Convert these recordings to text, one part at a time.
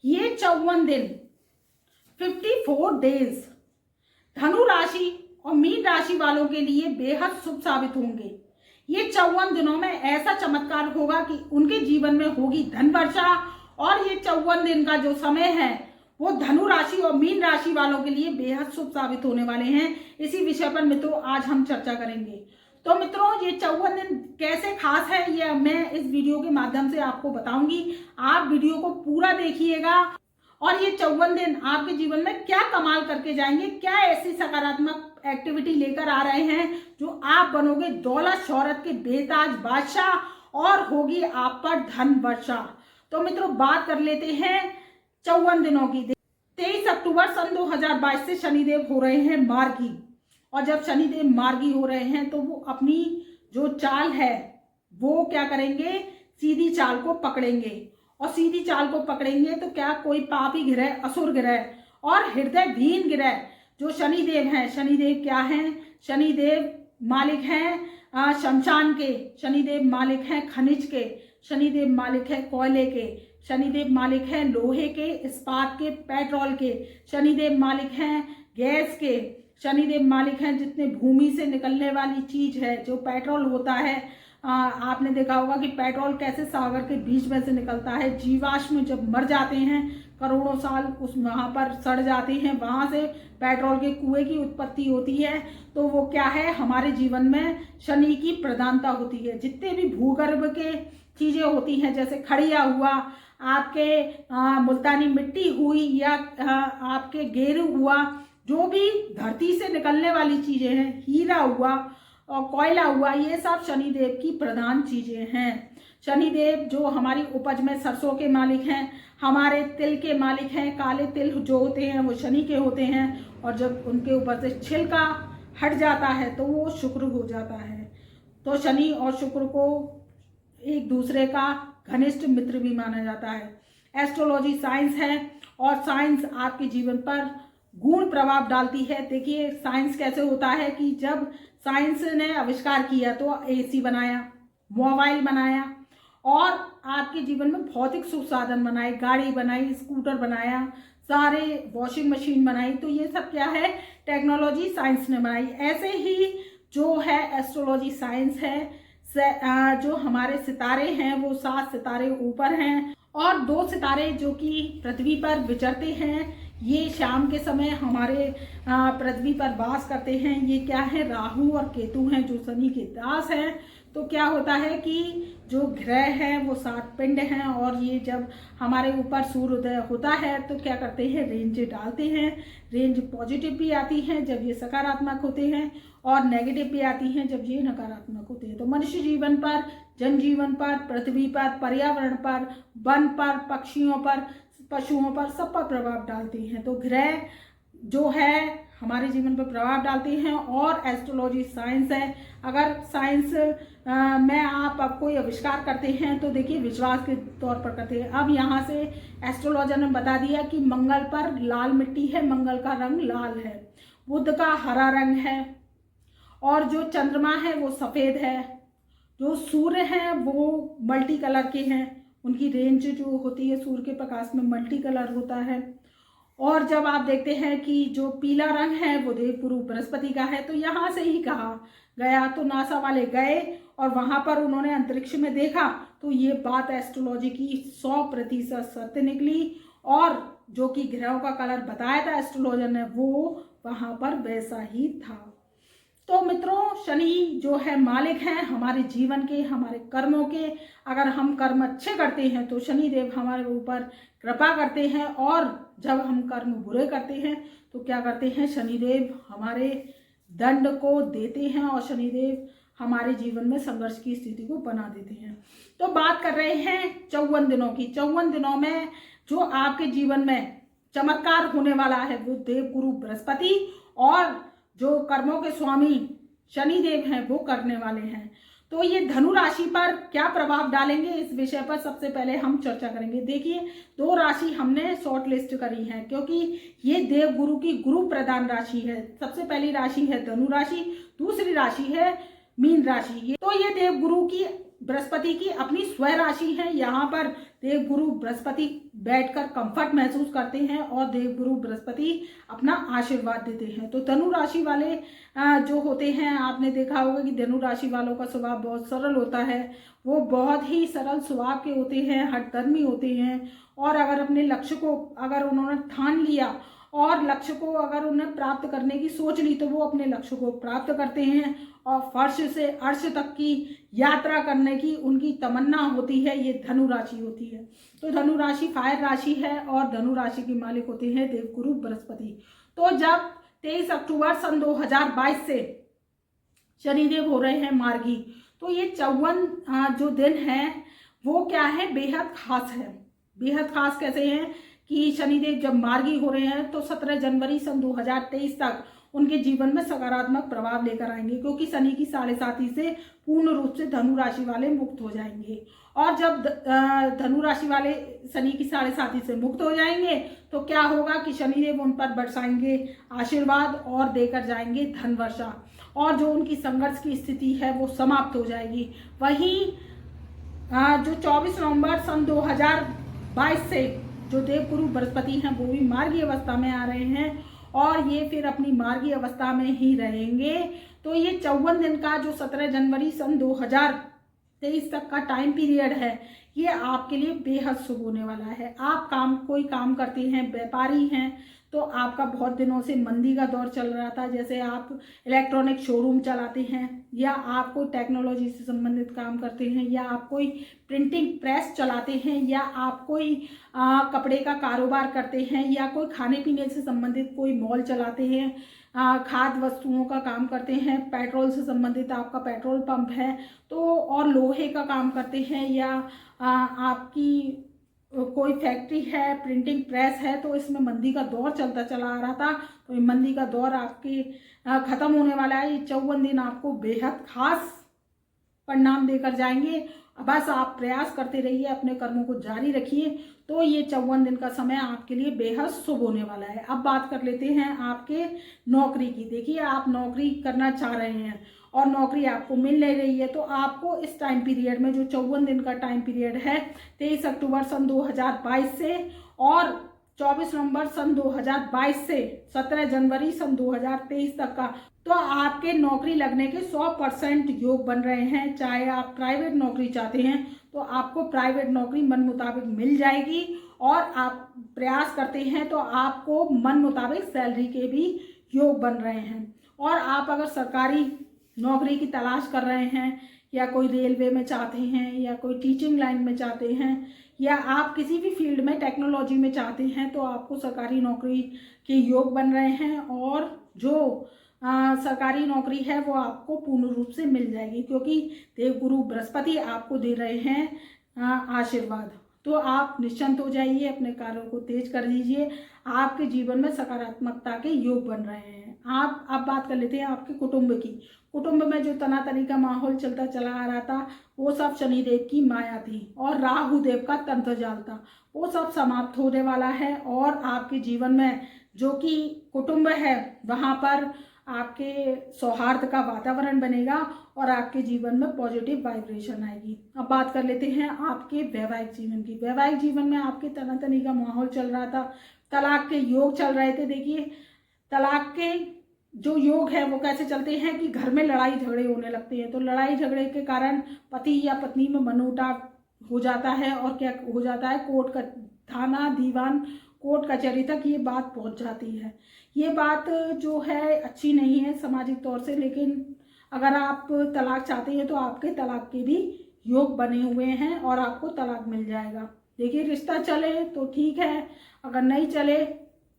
ये 54 दिन 54 डेज धनु राशि और मीन राशि वालों के लिए बेहद शुभ साबित होंगे। ये 54 दिनों में ऐसा चमत्कार होगा कि उनके जीवन में होगी धन वर्षा। और ये 54 दिन का जो समय है वो धनु राशि और मीन राशि वालों के लिए बेहद शुभ साबित होने वाले हैं। इसी विषय पर मित्रों आज हम चर्चा करेंगे। तो मित्रों ये 54 दिन कैसे खास है ये मैं इस वीडियो के माध्यम से आपको बताऊंगी। आप वीडियो को पूरा देखिएगा और ये 54 दिन आपके जीवन में क्या कमाल करके जाएंगे, क्या ऐसी सकारात्मक एक्टिविटी लेकर आ रहे हैं जो आप बनोगे दौलत शौहरत के बेताज बादशाह और होगी आप पर धन वर्षा। तो मित्रों बात कर लेते हैं 54 दिनों की। 23 अक्टूबर सन 2022 से शनिदेव हो रहे हैं मार्गी। और जब शनिदेव मार्गी हो रहे हैं तो वो अपनी जो चाल है वो क्या करेंगे, सीधी चाल को पकड़ेंगे। और सीधी चाल को पकड़ेंगे तो क्या कोई पापी ग्रह, असुर ग्रह और हृदय भीन ग्रह जो शनिदेव हैं। शनिदेव क्या हैं? शनिदेव मालिक हैं शमशान के, शनिदेव मालिक हैं खनिज के, शनिदेव मालिक है कोयले के, शनिदेव मालिक हैं लोहे के, इस्पात के, पेट्रोल के, शनिदेव मालिक हैं गैस के, शनिदेव मालिक हैं जितने भूमि से निकलने वाली चीज है जो पेट्रोल होता है। आपने देखा होगा कि पेट्रोल कैसे सागर के बीच में से निकलता है। जीवाश्म जब मर जाते हैं करोड़ों साल उस वहां पर सड़ जाते हैं, वहां से पेट्रोल के कुएं की उत्पत्ति होती है। तो वो क्या है, हमारे जीवन में शनि की प्रधानता होती है। जितने भी भूगर्भ के चीजें होती हैं जैसे खड़िया हुआ, आपके मुल्तानी मिट्टी हुई या आपके गेरू हुआ, जो भी धरती से निकलने वाली चीजें हैं, हीरा हुआ और कोयला हुआ, ये सब शनिदेव की प्रधान चीजें हैं। शनिदेव जो हमारी उपज में सरसों के मालिक हैं, हमारे तिल के मालिक हैं। काले तिल जो होते हैं वो शनि के होते हैं और जब उनके ऊपर से छिलका हट जाता है तो वो शुक्र हो जाता है। तो शनि और शुक्र को एक दूसरे का घनिष्ठ मित्र भी माना जाता है। एस्ट्रोलॉजी साइंस है और साइंस आपके जीवन पर गूढ़ प्रभाव डालती है। देखिए साइंस कैसे होता है कि जब साइंस ने आविष्कार किया तो एसी बनाया, मोबाइल बनाया और आपके जीवन में भौतिक सुख साधन बनाए, गाड़ी बनाई, स्कूटर बनाया, सारे वॉशिंग मशीन बनाई। तो ये सब क्या है, टेक्नोलॉजी साइंस ने बनाई। ऐसे ही जो है एस्ट्रोलॉजी साइंस है, जो हमारे सितारे हैं वो 7 सितारे ऊपर हैं और 2 सितारे जो कि पृथ्वी पर विचरते हैं, ये शाम के समय हमारे पृथ्वी पर वास करते हैं। ये क्या है, राहु और केतु हैं जो शनि के दास हैं। तो क्या होता है कि जो ग्रह हैं वो 7 पिंड हैं और ये जब हमारे ऊपर सूर्योदय होता है तो क्या करते हैं, रेंज डालते हैं। रेंज पॉजिटिव भी आती हैं जब ये सकारात्मक होते हैं और नेगेटिव भी आती हैं जब ये नकारात्मक होते हैं। तो मनुष्य जीवन पर, जनजीवन पर, पृथ्वी पर, पर्यावरण पर, वन पर, पक्षियों पर, पशुओं पर, सब पर प्रभाव डालते हैं। तो ग्रह जो है हमारे जीवन पर प्रभाव डालते हैं और एस्ट्रोलॉजी साइंस है। अगर साइंस में आप अब कोई आविष्कार करते हैं तो देखिए विश्वास के तौर पर करते हैं। अब यहाँ से एस्ट्रोलॉजर ने बता दिया कि मंगल पर लाल मिट्टी है, मंगल का रंग लाल है, बुध का हरा रंग है और जो चंद्रमा है वो सफ़ेद है, जो सूर्य हैं वो मल्टी कलर के हैं, उनकी रेंज जो होती है सूर्य के प्रकाश में मल्टी कलर होता है। और जब आप देखते हैं कि जो पीला रंग है वो देवगुरु बृहस्पति का है। तो यहाँ से ही कहा गया, तो नासा वाले गए और वहाँ पर उन्होंने अंतरिक्ष में देखा तो ये बात एस्ट्रोलॉजी की 100% सत्य निकली और जो कि ग्रहों का कलर बताया था एस्ट्रोलॉजर ने वो वहाँ पर वैसा ही था। तो मित्रों शनि जो है मालिक हैं हमारे जीवन के, हमारे कर्मों के। अगर हम कर्म अच्छे करते हैं तो शनि देव हमारे ऊपर कृपा करते हैं और जब हम कर्म बुरे करते हैं तो क्या करते हैं, शनिदेव हमारे दंड को देते हैं और शनिदेव हमारे जीवन में संघर्ष की स्थिति को बना देते हैं। तो बात कर रहे हैं 54 दिनों की। 54 दिनों में जो आपके जीवन में चमत्कार होने वाला है वो देवगुरु बृहस्पति और जो कर्मों के स्वामी शनिदेव हैं वो करने वाले हैं। तो ये धनु राशि पर क्या प्रभाव डालेंगे इस विषय पर सबसे पहले हम चर्चा करेंगे। देखिए 2 राशि हमने शॉर्ट लिस्ट करी है क्योंकि ये देवगुरु की गुरु प्रधान राशि है। सबसे पहली राशि है धनु राशि, दूसरी राशि है मीन राशि। ये देवगुरु की बृहस्पति की अपनी स्व राशि है। यहाँ पर देवगुरु बृहस्पति बैठकर कंफर्ट महसूस करते हैं और देवगुरु बृहस्पति अपना आशीर्वाद देते हैं। तो धनु राशि वाले जो होते हैं, आपने देखा होगा कि धनु राशि वालों का स्वभाव बहुत सरल होता है। वो बहुत ही सरल स्वभाव के होते हैं, हठधर्मी होते हैं, और अगर अपने लक्ष्य को अगर उन्होंने ठान लिया और लक्ष्य को अगर उन्हें प्राप्त करने की सोच ली तो वो अपने लक्ष्य को प्राप्त करते हैं और फर्श से अर्श तक की यात्रा करने की उनकी तमन्ना होती है। ये धनु राशि होती है। तो धनु राशि फायर राशि है और धनु राशि के मालिक होते हैं देवगुरु बृहस्पति। तो जब 23 अक्टूबर सन 2022 से शनिदेव हो रहे हैं मार्गी, तो ये 54 जो दिन है वो क्या है, बेहद खास है। बेहद खास कैसे हैं कि शनिदेव जब मार्गी हो रहे हैं तो 17 जनवरी सन 2023 तक उनके जीवन में सकारात्मक प्रभाव लेकर आएंगे, क्योंकि शनि की 7.5 से पूर्ण रूप से धनु राशि वाले मुक्त हो जाएंगे। और जब धनु राशि वाले शनि की 7.5 से मुक्त हो जाएंगे तो क्या होगा कि शनिदेव उन पर बरसाएंगे आशीर्वाद और देकर जाएंगे धन वर्षा, और जो उनकी संघर्ष की स्थिति है वो समाप्त हो जाएगी। वहीं जो 24 नवंबर सन 2022 से जो देवगुरु बृहस्पति हैं वो भी मार्गी अवस्था में आ रहे हैं और ये फिर अपनी मार्गी अवस्था में ही रहेंगे। तो ये 54 दिन का जो 17 जनवरी सन 2023 तक का टाइम पीरियड है, ये आपके लिए बेहद शुभ होने वाला है। आप कोई काम करते हैं, व्यापारी हैं, तो आपका बहुत दिनों से मंदी का दौर चल रहा था। जैसे आप इलेक्ट्रॉनिक शोरूम चलाते हैं, या आप कोई टेक्नोलॉजी से संबंधित काम करते हैं, या आप कोई प्रिंटिंग प्रेस चलाते हैं, या आप कोई कपड़े का कारोबार करते हैं, या कोई खाने पीने से संबंधित कोई मॉल चलाते हैं, खाद्य वस्तुओं का काम करते हैं, पेट्रोल से संबंधित आपका पेट्रोल पंप है, तो और लोहे का काम करते हैं, या आपकी कोई फैक्ट्री है, प्रिंटिंग प्रेस है, तो इसमें मंदी का दौर चलता चला आ रहा था। तो ये मंदी का दौर आपके ख़त्म होने वाला है। ये 54 दिन आपको बेहद खास परिणाम देकर जाएंगे। बस आप प्रयास करते रहिए, अपने कर्मों को जारी रखिए, तो ये 54 दिन का समय आपके लिए बेहद शुभ होने वाला है। अब बात कर लेते हैं आपके नौकरी की। देखिए, आप नौकरी करना चाह रहे हैं और नौकरी आपको मिल नहीं रही है, तो आपको इस टाइम पीरियड में जो 54 दिन का टाइम पीरियड है, 23 अक्टूबर सन 2022 से और 24 नवंबर सन 2022 से 17 जनवरी सन 2023 तक का, तो आपके नौकरी लगने के 100% योग बन रहे हैं। चाहे आप प्राइवेट नौकरी चाहते हैं तो आपको प्राइवेट नौकरी मन मुताबिक मिल जाएगी, और आप प्रयास करते हैं तो आपको मन मुताबिक सैलरी के भी योग बन रहे हैं। और आप अगर सरकारी नौकरी की तलाश कर रहे हैं, या कोई रेलवे में चाहते हैं, या कोई टीचिंग लाइन में चाहते हैं, या आप किसी भी फील्ड में टेक्नोलॉजी में चाहते हैं, तो आपको सरकारी नौकरी के योग बन रहे हैं। और जो सरकारी नौकरी है वो आपको पूर्ण रूप से मिल जाएगी, क्योंकि देवगुरु बृहस्पति आपको दे रहे हैं आशीर्वाद। तो आप निश्चिंत हो जाइए, अपने कार्यों को तेज कर दीजिए। आपके जीवन में सकारात्मकता के योग बन रहे हैं। आप अब बात कर लेते हैं आपके कुटुंब की। कुटुंब में जो तनातनी का माहौल चलता चला आ रहा था, वो सब शनिदेव की माया थी और राहु देव का तंत्र जाल था, वो सब समाप्त होने वाला है। और आपके जीवन में जो कि कुटुंब है, वहाँ पर आपके सौहार्द का वातावरण बनेगा और आपके जीवन में पॉजिटिव वाइब्रेशन आएगी। अब बात कर लेते हैं आपके वैवाहिक जीवन की। वैवाहिक जीवन में आपके तनातनी का माहौल चल रहा था, तलाक के योग चल रहे थे। देखिए, तलाक के जो योग है वो कैसे चलते हैं कि घर में लड़ाई झगड़े होने लगते हैं। तो लड़ाई झगड़े के कारण पति या पत्नी में मनमुटाव हो जाता है, और क्या हो जाता है, कोर्ट का थाना दीवान कोर्ट कचहरी तक ये बात पहुंच जाती है। ये बात जो है अच्छी नहीं है सामाजिक तौर से, लेकिन अगर आप तलाक चाहते हैं तो आपके तलाक के भी योग बने हुए हैं और आपको तलाक मिल जाएगा। देखिए, रिश्ता चले तो ठीक है, अगर नहीं चले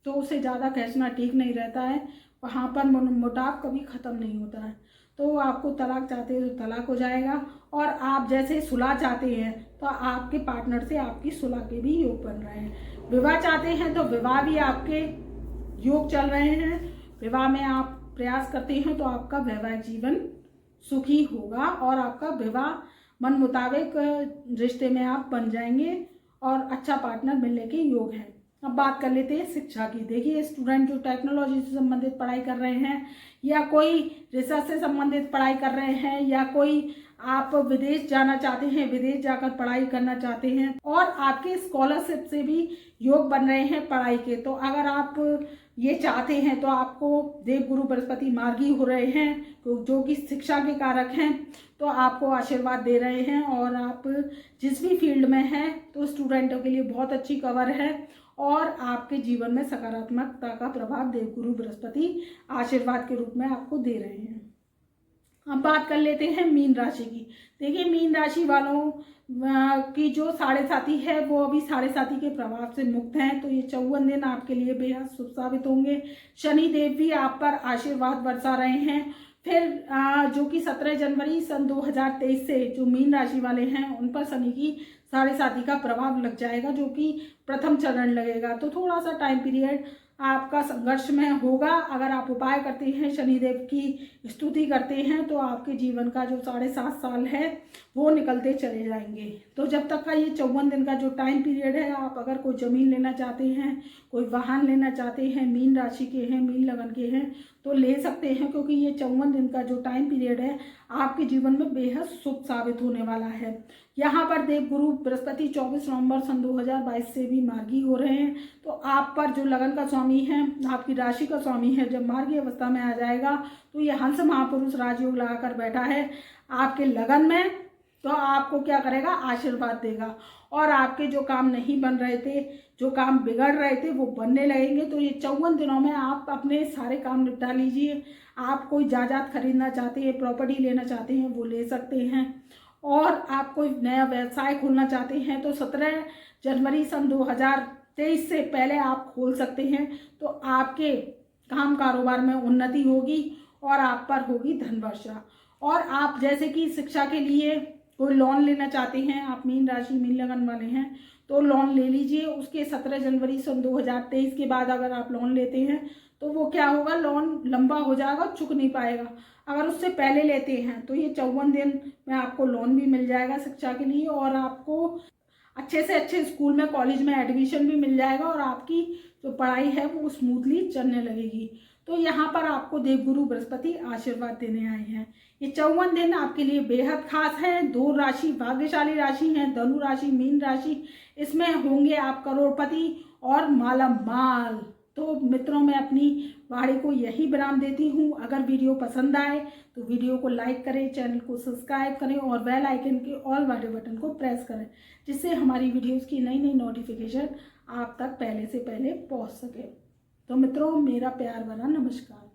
तो उसे ज़्यादा खींचना ठीक नहीं रहता है। वहाँ पर मनमुटाव कभी ख़त्म नहीं होता है। तो आपको तलाक चाहते हैं तो तलाक हो जाएगा, और आप जैसे सुलह चाहते हैं तो आपके पार्टनर से आपकी सुलह के भी योग बन रहे हैं। विवाह चाहते हैं तो विवाह भी आपके योग चल रहे हैं। विवाह में आप प्रयास करते हैं तो आपका वैवाहिक जीवन सुखी होगा और आपका विवाह मन मुताबिक रिश्ते में आप बन जाएंगे और अच्छा पार्टनर मिलने के योग हैं। अब बात कर लेते हैं शिक्षा की। देखिए स्टूडेंट जो टेक्नोलॉजी से संबंधित पढ़ाई कर रहे हैं या कोई रिसर्च से संबंधित पढ़ाई कर रहे हैं या कोई आप विदेश जाना चाहते हैं, विदेश जाकर पढ़ाई करना चाहते हैं और आपके स्कॉलरशिप से भी योग बन रहे हैं पढ़ाई के, तो अगर आप ये चाहते हैं तो आपको देवगुरु बृहस्पति मार्गी हो रहे हैं जो कि शिक्षा के कारक हैं, तो आपको आशीर्वाद दे रहे हैं और आप जिस भी फील्ड में हैं तो स्टूडेंटों के लिए बहुत अच्छी खबर है और आपके जीवन में सकारात्मकता का प्रभाव देवगुरु बृहस्पति आशीर्वाद के रूप में आपको दे रहे हैं। अब बात कर लेते हैं मीन राशि की। देखिए मीन राशि वालों की जो साढ़े साथी है वो अभी साढ़े साथी के प्रभाव से मुक्त हैं, तो ये 54 दिन आपके लिए बेहद शुभ साबित होंगे। शनि देव भी आप पर आशीर्वाद बरसा रहे हैं। फिर जो कि 17 जनवरी सन 2023 से जो मीन राशि वाले हैं उन पर शनि की साढ़े साथी का प्रभाव लग जाएगा, जो कि प्रथम चरण लगेगा, तो थोड़ा सा टाइम पीरियड आपका संघर्ष में होगा। अगर आप उपाय करते हैं, शनिदेव की स्तुति करते हैं, तो आपके जीवन का जो 7.5 साल है वो निकलते चले जाएंगे। तो जब तक का ये 54 दिन का जो टाइम पीरियड है, आप अगर कोई ज़मीन लेना चाहते हैं, कोई वाहन लेना चाहते हैं, मीन राशि के हैं, मीन लगन के हैं, तो ले सकते हैं, क्योंकि ये 54 दिन का जो टाइम पीरियड है आपके जीवन में बेहद शुभ साबित होने वाला है। यहाँ पर देवगुरु बृहस्पति 24 नवंबर सन 2022 से भी मार्गी हो रहे हैं, तो आप पर जो लगन का स्वामी है, आपकी राशि का स्वामी है, जब मार्गी अवस्था में आ जाएगा तो ये हंस महापुरुष राजयोग लगाकर बैठा है आपके लगन में, तो आपको क्या करेगा, आशीर्वाद देगा और आपके जो काम नहीं बन रहे थे, जो काम बिगड़ रहे थे, वो बनने लगेंगे। तो ये 54 दिनों में आप अपने सारे काम निपटा लीजिए। आप कोई जायदाद खरीदना चाहते हैं, प्रॉपर्टी लेना चाहते हैं, वो ले सकते हैं, और आप कोई नया व्यवसाय खोलना चाहते हैं तो 17 जनवरी सन 2023 से पहले आप खोल सकते हैं। तो आपके काम कारोबार में उन्नति होगी और आप पर होगी धन वर्षा। और आप जैसे कि शिक्षा के लिए कोई लोन लेना चाहते हैं, आप मीन राशि मीन लगन वाले हैं, तो लोन ले लीजिए। उसके 17 जनवरी सन 2023 के बाद अगर आप लोन लेते हैं तो वो क्या होगा, लोन लंबा हो जाएगा, चुक नहीं पाएगा। अगर उससे पहले लेते हैं तो ये 54 दिन में आपको लोन भी मिल जाएगा शिक्षा के लिए, और आपको अच्छे से अच्छे स्कूल में, कॉलेज में एडमिशन भी मिल जाएगा और आपकी जो पढ़ाई है वो स्मूथली चलने लगेगी। तो यहाँ पर आपको देवगुरु बृहस्पति आशीर्वाद देने आए हैं। ये 54 दिन आपके लिए बेहद खास है। 2 राशि भाग्यशाली राशि हैं, धनु राशि मीन राशि, इसमें होंगे आप करोड़पति और माला माल। तो मित्रों, मैं अपनी वाणी को यही विराम देती हूँ। अगर वीडियो पसंद आए तो वीडियो को लाइक करें, चैनल को सब्सक्राइब करें और बेल आइकन के ऑल वाले बटन को प्रेस करें, जिससे हमारी वीडियोस की नई नई नोटिफिकेशन आप तक पहले से पहले पहुँच सके। तो मित्रों, मेरा प्यार भरा नमस्कार।